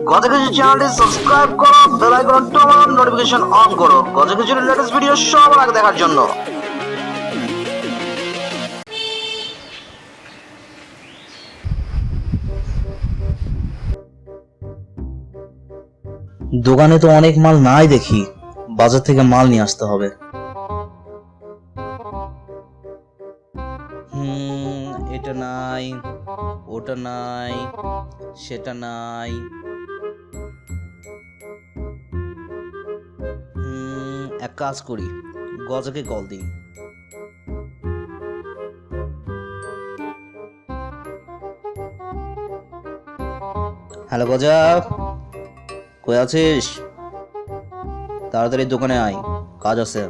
গজকেজি চ্যানেলটি সাবস্ক্রাইব করো, bell icon টিপে নোটিফিকেশন অন করো গজকেজির লেটেস্ট ভিডিও সবার আগে দেখার জন্য। দোকানে তো অনেক মাল নাই দেখি, বাজার থেকে মাল নিয়ে আসতে হবে। এটা নাই, ওটা নাই, সেটা নাই। এক কাজ করি, গজাকে কল দিই। হ্যালো গজা, কই আছিস? তাড়াতাড়ি দোকানে আয়, কাজ আছে।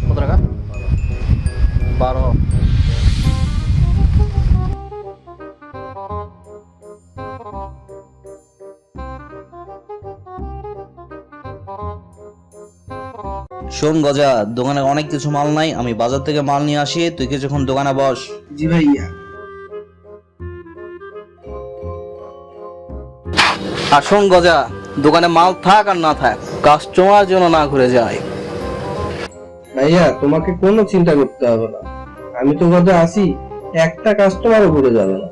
কত টাকা? 12। শোন গজা, দোকানে অনেক কিছু মাল নাই, আমি বাজার থেকে মাল নিয়ে আসি, তুই কিছুক্ষণ দোকানে বস। জি ভাইয়া। আর শোন গজা, দোকানে মাল থাক আর না থাক, কাস্টমার যেন না ঘুরে যায়। ভাইয়া তোমাকে কোনো চিন্তা করতে হবে না, আমি তো কথা আসি, একটা কাস্টমারও ঘুরে যাবে না।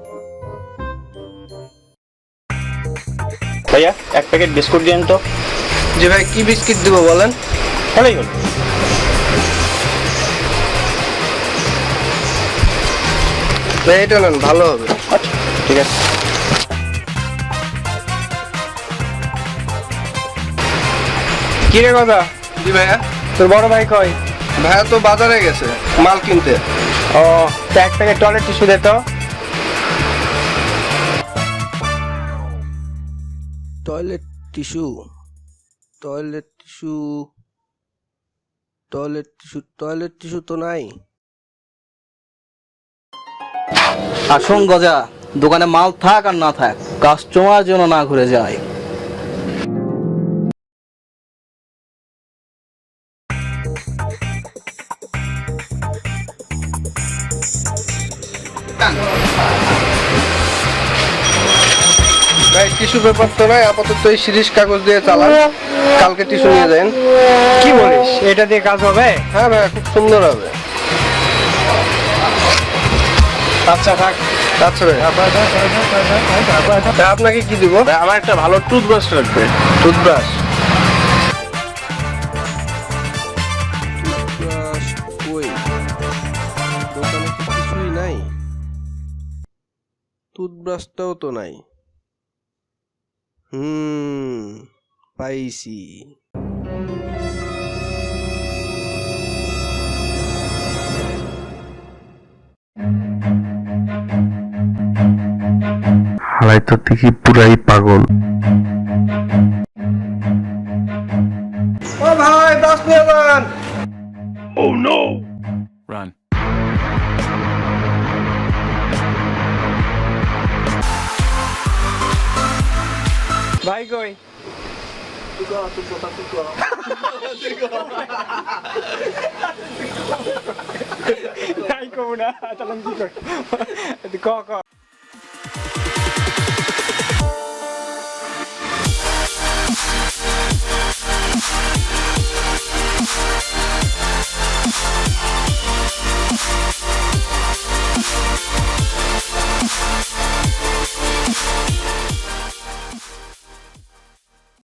ভাইয়া এক প্যাকেট বিস্কুট দিন তো। জি ভাই, কি বিস্কিট দিব বলেন? ভালোই হলো। ভাই এটা নেন, ভালো হবে। আচ্ছা ঠিক আছে। কি রে কথা? জি ভাইয়া। তোর বড় ভাই কই? ভাইয়া তো বাজারে গেছে মাল কিনতে। ও, তা এক প্যাকেট টয়লেট টিস্যু দে তো। Toilet tissue, toilet tissue, toilet tissue, toilet tissue তো নাই। আর শোন গজা, দোকানে মাল থাক আর না থাক, কাস্টমার যেন না ঘুরে যায়। ভাই টিস্যু পেপার তো নাই, আপাতত এই সিরিজ কাগজ দিয়ে চালান, কালকে টিস্যু নিয়ে যান। কি বলিস, এটা দিয়ে কাজ হবে? হ্যাঁ ভাইয়া, খুব সুন্দর হবে। আচ্ছা থাক। আচ্ছা ভাই। তা আপনাকে কি দিব? আমার একটা ভালো টুথব্রাশ লাগবে। টুথব্রাশ। টুথব্রাশ কই? দোকানে কি কিছুই নাই? টুথব্রাশটাও তো নাই। পাইছি। হালাই তো দেখি পুরাই পাগল। ও ভাই, ব্রাশ নিয়ে যান। Oh no! Run. ভাই কই? নাই কব না, তাহলে কি কর? ক ক